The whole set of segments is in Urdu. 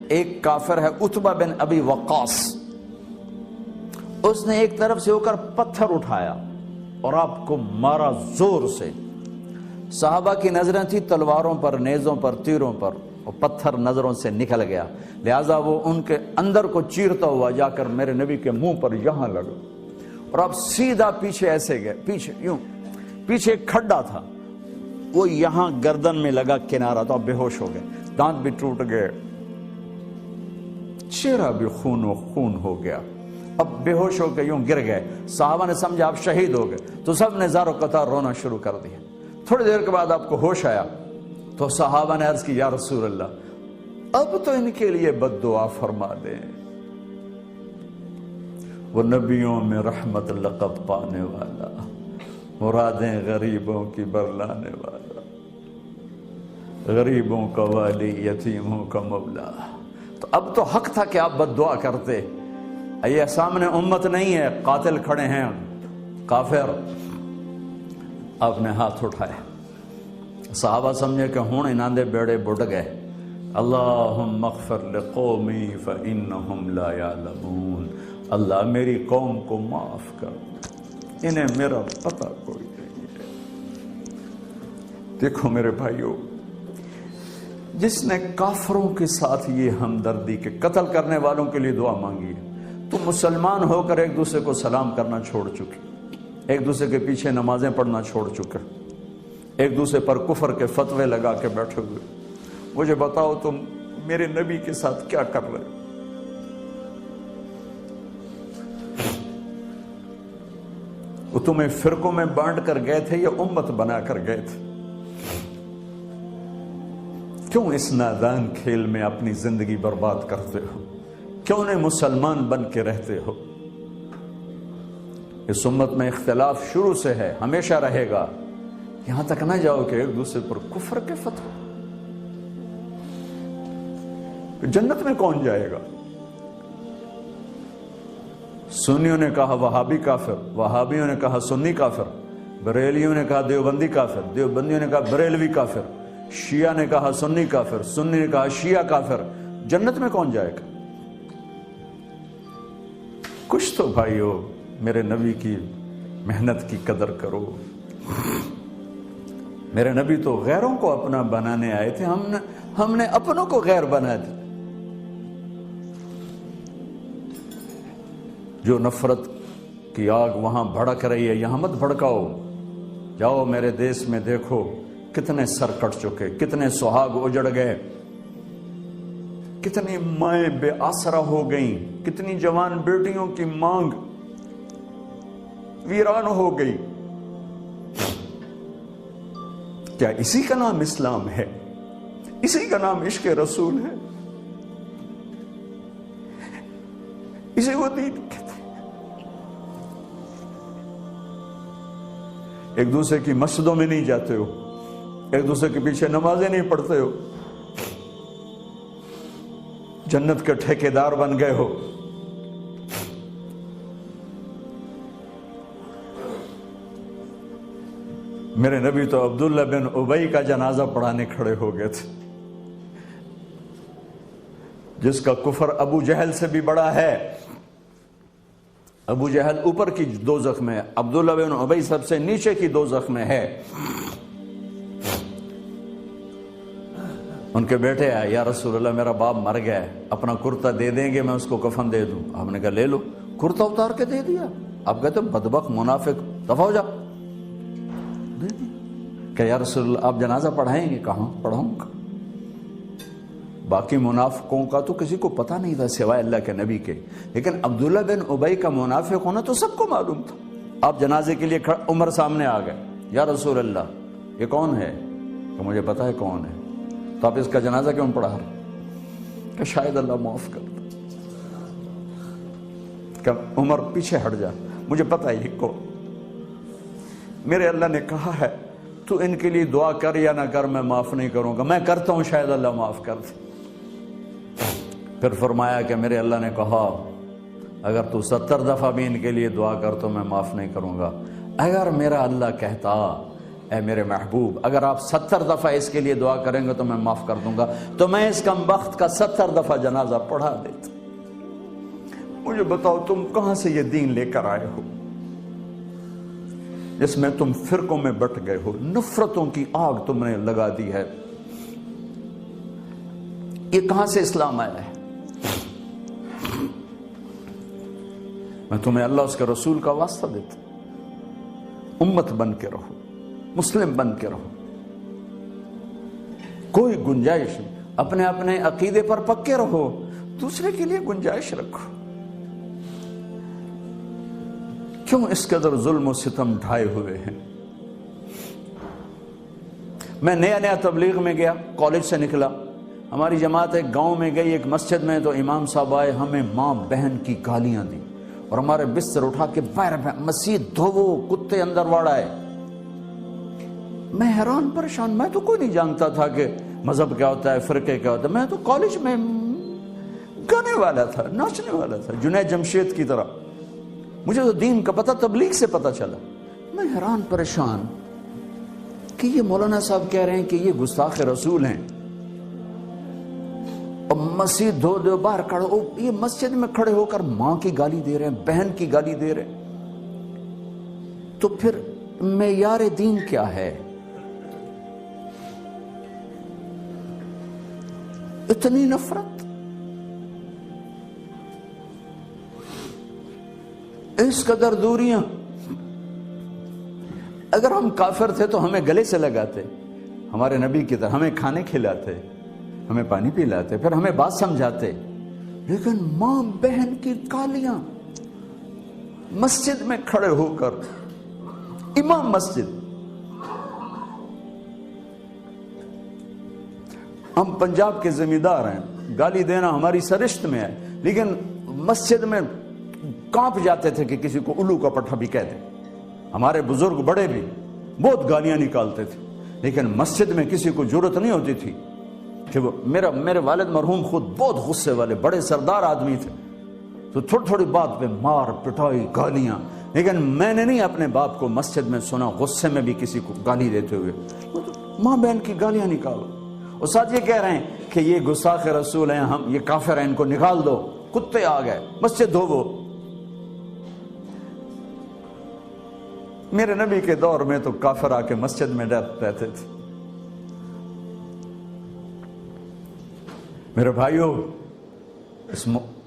ایک کافر ہے عتبہ بن ابی وقاص، اس نے ایک طرف سے ہو کر پتھر اٹھایا اور آپ کو مارا زور سے۔ صحابہ کی نظریں تھی تلواروں پر، نیزوں پر، تیروں پر، وہ پتھر نظروں سے نکل گیا، لہذا وہ ان کے اندر کو چیرتا ہوا جا کر میرے نبی کے منہ پر یہاں لگا، اور آپ سیدھا پیچھے ایسے گئے، پیچھے یوں، پیچھے ایک کھڈا تھا، وہ یہاں گردن میں لگا کنارہ، تو آپ بے ہوش ہو گئے، دانت بھی ٹوٹ گئے، چہرہ بھی خون و خون ہو گیا، اب بے ہوش ہو کے یوں گر گئے۔ صحابہ نے سمجھا آپ شہید ہو گئے، تو سب نے زار و قطار رونا شروع کر دیا۔ تھوڑی دیر کے بعد آپ کو ہوش آیا تو صحابہ نے عرض کی یا رسول اللہ اب تو ان کے لیے بد دعا فرما دیں، وہ نبیوں میں رحمت لقب پانے والا، مرادیں غریبوں کی برلانے والا، غریبوں کا والی، یتیموں کا مولا۔ تو اب تو حق تھا کہ آپ بد دعا کرتے۔ یہ سامنے امت نہیں ہے، قاتل کھڑے ہیں، کافر۔ آپ نے ہاتھ اٹھائے، صحابہ سمجھے کہ ہوں انہاں دے بیڑے بڑھ گئے۔ اللہم اغفر لقومی فإنہم لا یعلمون، اللہ میری قوم کو معاف کر، انہیں میرا پتہ کوئی نہیں ہے۔ دیکھو میرے بھائیو، جس نے کافروں کے ساتھ یہ ہمدردی کے قتل کرنے والوں کے لیے دعا مانگی ہے، تو مسلمان ہو کر ایک دوسرے کو سلام کرنا چھوڑ چکے، ایک دوسرے کے پیچھے نمازیں پڑھنا چھوڑ چکے، ایک دوسرے پر کفر کے فتوے لگا کے بیٹھے ہوئے۔ مجھے بتاؤ تم میرے نبی کے ساتھ کیا کر رہے ہو؟ وہ تمہیں فرقوں میں بانٹ کر گئے تھے یا امت بنا کر گئے تھے؟ کیوں اس نادان کھیل میں اپنی زندگی برباد کرتے ہو؟ کیوں نہیں مسلمان بن کے رہتے ہو؟ اس امت میں اختلاف شروع سے ہے، ہمیشہ رہے گا، یہاں تک نہ جاؤ کہ ایک دوسرے پر کفر کے فتوے۔ جنت میں کون جائے گا؟ سنیوں نے کہا وہابی کافر، وہابیوں نے کہا سنی کافر، بریلیوں نے کہا دیوبندی کافر، دیوبندیوں نے کہا بریلوی کافر، شیعہ نے کہا سنی کافر، سنی نے کہا شیعہ کافر۔ جنت میں کون جائے گا؟ کچھ تو بھائیو میرے نبی کی محنت کی قدر کرو۔ میرے نبی تو غیروں کو اپنا بنانے آئے تھے، ہم نے اپنوں کو غیر بنا دیا۔ جو نفرت کی آگ وہاں بھڑک رہی ہے، یہاں مت بھڑکاؤ۔ جاؤ میرے دیس میں دیکھو کتنے سر کٹ چکے، کتنے سہاگ اجڑ گئے، کتنی مائیں بے آسرا ہو گئیں، کتنی جوان بیٹیوں کی مانگ ویران ہو گئی۔ کیا اسی کا نام اسلام ہے؟ اسی کا نام عشق رسول ہے؟ اسے وہ دین کہتے ہیں؟ ایک دوسرے کی مسجدوں میں نہیں جاتے ہو، ایک دوسرے کے پیچھے نمازیں نہیں پڑھتے ہو، جنت کے ٹھیکیدار بن گئے ہو۔ میرے نبی تو عبداللہ بن ابی کا جنازہ پڑھانے کھڑے ہو گئے تھے، جس کا کفر ابو جہل سے بھی بڑا ہے۔ ابو جہل اوپر کی دوزخ میں، عبداللہ بن ابی سب سے نیچے کی دوزخ میں ہے۔ ان کے بیٹے آئے، یا رسول اللہ میرا باپ مر گیا ہے، اپنا کرتا دے دیں گے، میں اس کو کفن دے دوں۔ آپ نے کہا لے لو۔ کرتا اتار کے دے دیا۔ آپ کہتے بدبخت منافق، دفع ہو جا۔ دے دیا کہ یا رسول اللہ آپ جنازہ پڑھائیں گے؟ کہاں پڑھاؤں گا۔ باقی منافقوں کا تو کسی کو پتہ نہیں تھا سوائے اللہ کے نبی کے، لیکن عبداللہ بن ابی کا منافق ہونا تو سب کو معلوم تھا۔ آپ جنازے کے لیے عمر سامنے آ گئے، یا رسول اللہ یہ کون ہے؟ کہ مجھے پتا ہے کون ہے، تو آپ اس کا جنازہ کیوں پڑھا رہے؟ کہ شاید اللہ معاف کر دے۔ کہ عمر پیچھے ہٹ جا، مجھے پتا ہے یہ کون، میرے اللہ نے کہا ہے تو ان کے لیے دعا کر یا نہ کر، میں معاف نہیں کروں گا، میں کرتا ہوں شاید اللہ معاف کر دے۔ پھر فرمایا کہ میرے اللہ نے کہا اگر تو 70 دفعہ بھی ان کے لیے دعا کر تو میں معاف نہیں کروں گا۔ اگر میرا اللہ کہتا اے میرے محبوب اگر آپ 70 دفعہ اس کے لیے دعا کریں گے تو میں معاف کر دوں گا، تو میں اس کم بخت کا 70 دفعہ جنازہ پڑھا دیتا۔ مجھے بتاؤ تم کہاں سے یہ دین لے کر آئے ہو جس میں تم فرقوں میں بٹ گئے ہو، نفرتوں کی آگ تم نے لگا دی ہے، یہ کہاں سے اسلام آیا ہے؟ میں تمہیں اللہ اس کے رسول کا واسطہ دیتا، امت بن کے رہو، مسلم بن کے رہو، کوئی گنجائش نہیں، اپنے اپنے عقیدے پر پکے رہو، دوسرے کے لیے گنجائش رکھو۔ کیوں اس قدر ظلم و ستم ڈھائے ہوئے ہیں؟ میں نیا تبلیغ میں گیا، کالج سے نکلا، ہماری جماعت ایک گاؤں میں گئی، ایک مسجد میں، تو امام صاحب آئے، ہمیں ماں بہن کی گالیاں دی اور ہمارے بستر اٹھا کے باہر مسجد دھوو، کتے اندر واڑائے۔ میں حیران پریشان، میں تو کوئی نہیں جانتا تھا کہ مذہب کیا ہوتا ہے، فرقے کیا ہوتا ہے، میں تو کالج میں گانے والا تھا، ناچنے والا تھا، جنید جمشید کی طرح، مجھے تو دین کا پتہ تبلیغ سے پتہ چلا۔ میں حیران پریشان کہ یہ مولانا صاحب کہہ رہے ہیں کہ یہ گستاخ رسول ہیں، اور مسجد دھو دو باہر کھڑے ہو، یہ مسجد میں کھڑے ہو کر ماں کی گالی دے رہے ہیں، بہن کی گالی دے رہے ہیں، تو پھر معیار دین کیا ہے؟ اتنی نفرت، اس قدر دوریاں۔ اگر ہم کافر تھے تو ہمیں گلے سے لگاتے، ہمارے نبی کی طرح ہمیں کھانے کھلاتے، ہمیں پانی پلاتے، پھر ہمیں بات سمجھاتے، لیکن ماں بہن کی گالیاں، مسجد میں کھڑے ہو کر، امام مسجد۔ ہم پنجاب کے زمیندار ہیں، گالی دینا ہماری سرشت میں ہے، لیکن مسجد میں کانپ جاتے تھے کہ کسی کو الو کا پٹھا بھی کہہ دیں۔ ہمارے بزرگ بڑے بھی بہت گالیاں نکالتے تھے، لیکن مسجد میں کسی کو جرت نہیں ہوتی تھی کہ وہ میرے والد مرحوم خود بہت غصے والے بڑے سردار آدمی تھے، تو تھوڑی تھوڑی بات پہ مار پٹائی گالیاں، لیکن میں نے نہیں اپنے باپ کو مسجد میں سنا غصے میں بھی کسی کو گالی دیتے ہوئے۔ ماں بہن کی گالیاں نکالو، اور ساتھ یہ کہہ رہے ہیں کہ یہ گستاخ رسول ہیں، ہم یہ کافر ہیں، ان کو نکال دو، کتے آ گئے، مسجد دھوو۔ میرے نبی کے دور میں تو کافر آ کے مسجد میں رہتے تھے۔ میرے بھائیو،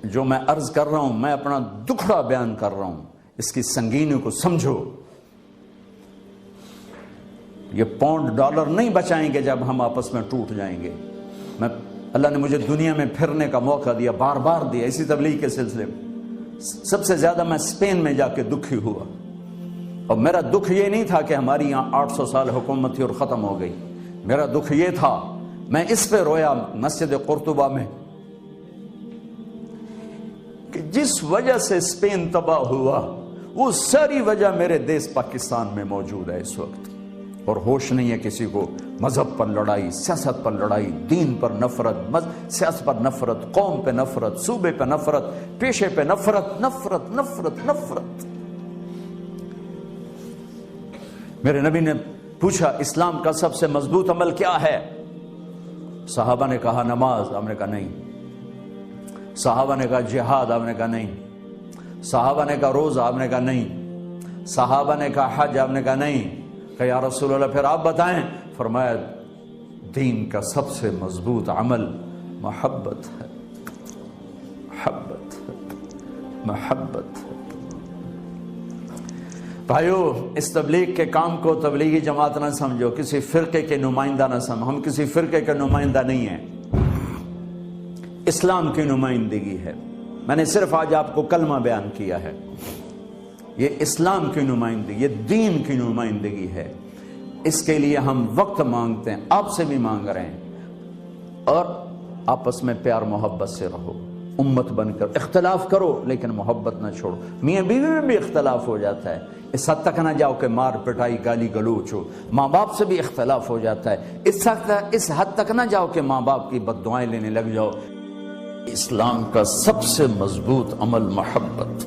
جو میں عرض کر رہا ہوں، میں اپنا دکھڑا بیان کر رہا ہوں، اس کی سنگینی کو سمجھو۔ یہ پاؤنڈ ڈالر نہیں بچائیں گے جب ہم آپس میں ٹوٹ جائیں گے۔ اللہ نے مجھے دنیا میں پھرنے کا موقع دیا، بار بار دیا، اسی تبلیغ کے سلسلے میں۔ سب سے زیادہ میں اسپین میں جا کے دکھی ہوا، اور میرا دکھ یہ نہیں تھا کہ ہماری یہاں 800 سال حکومت تھی اور ختم ہو گئی، میرا دکھ یہ تھا، میں اس پہ رویا مسجد قرطبہ میں، کہ جس وجہ سے اسپین تباہ ہوا وہ ساری وجہ میرے دیس پاکستان میں موجود ہے اس وقت، اور ہوش نہیں ہے کسی کو۔ مذہب پر لڑائی، سیاست پر لڑائی، دین پر نفرت، سیاست پر نفرت، قوم پہ نفرت، صوبے پہ نفرت، پیشے پہ نفرت، نفرت نفرت نفرت۔ میرے نبی نے پوچھا اسلام کا سب سے مضبوط عمل کیا ہے؟ صحابہ نے کہا نماز، آپ نے کہا نہیں۔ صحابہ نے کہا جہاد، آپ نے کہا نہیں۔ صحابہ نے کہا روزہ، آپ نے کہا نہیں۔ صحابہ نے کہا حج، آپ نے کہا نہیں۔ کہ یا رسول اللہ پھر آپ بتائیں؟ فرمایا دین کا سب سے مضبوط عمل محبت ہے، محبت ہے، محبت ہے۔ بھائیو، اس تبلیغ کے کام کو تبلیغی جماعت نہ سمجھو، کسی فرقے کے نمائندہ نہ سمجھو، ہم کسی فرقے کے نمائندہ نہیں ہیں، اسلام کی نمائندگی ہے۔ میں نے صرف آج آپ کو کلمہ بیان کیا ہے، یہ اسلام کی نمائندگی، یہ دین کی نمائندگی ہے۔ اس کے لیے ہم وقت مانگتے ہیں، آپ سے بھی مانگ رہے ہیں، اور آپس میں پیار محبت سے رہو، امت بن کر اختلاف کرو لیکن محبت نہ چھوڑو۔ میاں بیوی میں بھی اختلاف ہو جاتا ہے، اس حد تک نہ جاؤ کہ مار پٹائی گالی گلوچ ہو، ماں باپ سے بھی اختلاف ہو جاتا ہے، اس حد تک نہ جاؤ کہ ماں باپ کی بد دعائیں لینے لگ جاؤ۔ اسلام کا سب سے مضبوط عمل محبت،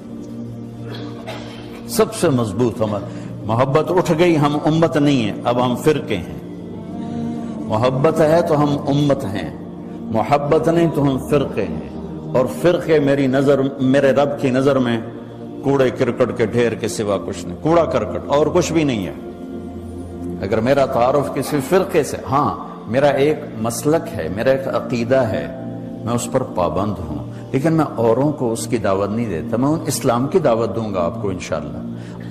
سب سے مضبوط عمل۔ محبت اٹھ گئی، ہم امت نہیں ہیں، اب ہم فرقے ہیں۔ محبت ہے تو ہم امت ہیں، محبت نہیں تو ہم فرقے ہیں، اور فرقے میرے رب کی نظر میں کوڑے کرکٹ کے ڈھیر کے سوا کچھ نہیں، کوڑا کرکٹ اور کچھ بھی نہیں ہے۔ اگر میرا تعارف کسی فرقے سے، ہاں میرا ایک مسلک ہے، میرا ایک عقیدہ ہے، میں اس پر پابند ہوں، لیکن میں اوروں کو اس کی دعوت نہیں دیتا، میں اسلام کی دعوت دوں گا آپ کو انشاءاللہ۔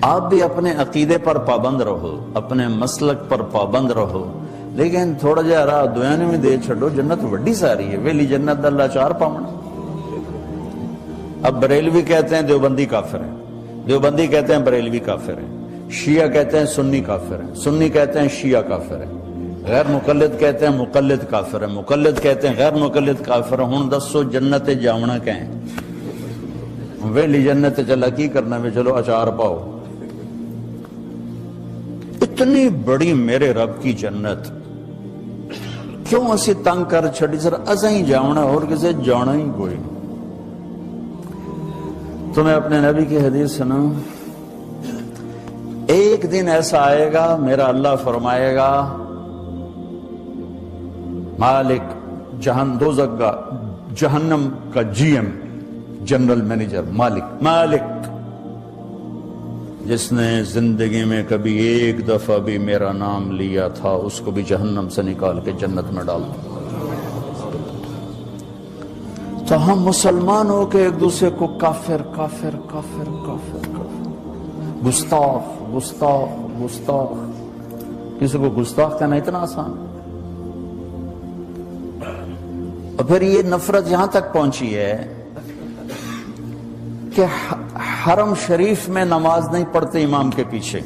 آپ بھی اپنے عقیدے پر پابند رہو، اپنے مسلک پر پابند رہو، لیکن تھوڑا جہا راہ دویانے میں دے چھڑو، جنت وڈی ساری ہے، ویلی جنت اللہ چار پاؤں۔ اب بریلوی کہتے ہیں دیوبندی کافر ہیں، دیوبندی کہتے ہیں بریلوی کافر ہیں، شیعہ کہتے ہیں سنی کافر ہیں، سنی کہتے ہیں شیعہ کافر ہیں، غیر مقلد کہتے ہیں مقلد کافر ہیں، مقلد کہتے ہیں غیر مقلد کافر ہیں۔ ہن دسو جنت جاونا کہیں ویلی جنت چلا کی کرنا میں، چلو اچار پاؤ۔ اتنی بڑی میرے رب کی جنت کیوں اسی تنگ کر چھڑی؟ سر اساں ہی جاونا، اور کسے جانا ہی کوئی نہیں۔ تمہیں اپنے نبی کی حدیث سناؤں، ایک دن ایسا آئے گا میرا اللہ فرمائے گا مالک دوزخ کا، جہنم کا جی ایم، جنرل مینیجر، مالک جس نے زندگی میں کبھی ایک دفعہ بھی میرا نام لیا تھا اس کو بھی جہنم سے نکال کے جنت میں ڈال دوں۔ تو ہم مسلمان ہو کے ایک دوسرے کو کافر کافر کافر کافر کافر، گستاخ، کسی کو گستاخ کہنا اتنا آسان؟ اور پھر یہ نفرت یہاں تک پہنچی ہے کہ حرم شریف میں نماز نہیں پڑھتے امام کے پیچھے،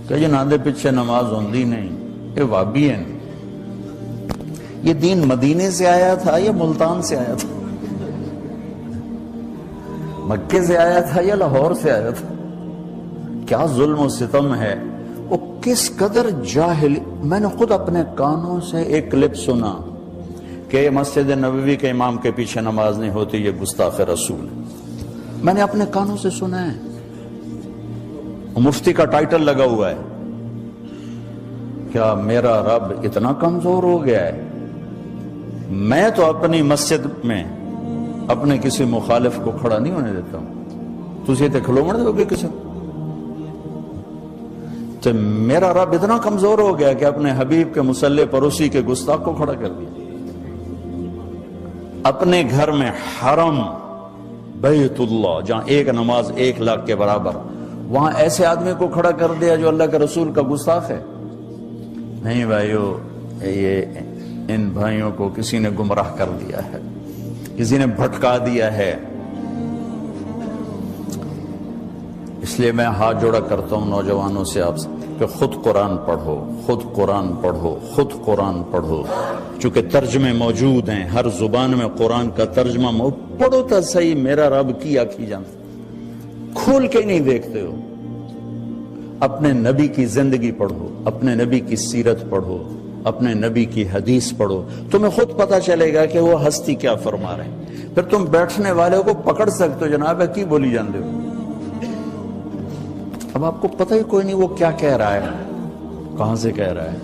کہ جنہاں دے پیچھے نماز ہوندی نہیں، یہ وابی ہیں۔ یہ دین مدینے سے آیا تھا یا ملتان سے آیا تھا؟ مکے سے آیا تھا یا لاہور سے آیا تھا؟ کیا ظلم و ستم ہے، وہ کس قدر جاہل۔ میں نے خود اپنے کانوں سے ایک کلپ سنا کہ مسجد نبوی کے امام کے پیچھے نماز نہیں ہوتی، یہ گستاخ رسول ہے۔ میں نے اپنے کانوں سے سنا ہے، مفتی کا ٹائٹل لگا ہوا ہے۔ کیا میرا رب اتنا کمزور ہو گیا ہے؟ میں تو اپنی مسجد میں اپنے کسی مخالف کو کھڑا نہیں ہونے دیتا ہوں، تسی تے کھلومن دو گے کسی؟ تو میرا رب اتنا کمزور ہو گیا کہ اپنے حبیب کے مصلی پر اسی کے گستاخ کو کھڑا کر دیا۔ اپنے گھر میں حرم بیت اللہ جہاں ایک نماز 1,00,000 کے برابر، وہاں ایسے آدمی کو کھڑا کر دیا جو اللہ کے رسول کا گستاخ ہے۔ نہیں بھائیو، یہ ان بھائیوں کو کسی نے گمراہ کر دیا ہے، کسی نے بھٹکا دیا ہے۔ اس لیے میں ہاتھ جوڑا کرتا ہوں نوجوانوں سے آپ سے کہ خود قرآن پڑھو، خود قرآن پڑھو، خود قرآن پڑھو، چونکہ ترجمے موجود ہیں، ہر زبان میں قرآن کا ترجمہ پڑھو تو صحیح۔ میرا رب کی آکھی جانتا، کھول کے نہیں دیکھتے ہو۔ اپنے نبی کی زندگی پڑھو، اپنے نبی کی سیرت پڑھو، اپنے نبی کی حدیث پڑھو، تمہیں خود پتا چلے گا کہ وہ ہستی کیا فرما رہے ہیں۔ پھر تم بیٹھنے والے کو پکڑ سکتے ہو، جناب ہے کی بولی جانتے ہو؟ اب آپ کو پتہ ہی کوئی نہیں وہ کیا کہہ رہا ہے، کہاں سے کہہ رہا ہے۔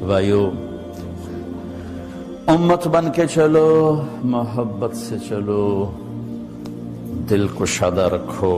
بھائیو، امت بن کے چلو، محبت سے چلو، دل کو شادہ رکھو۔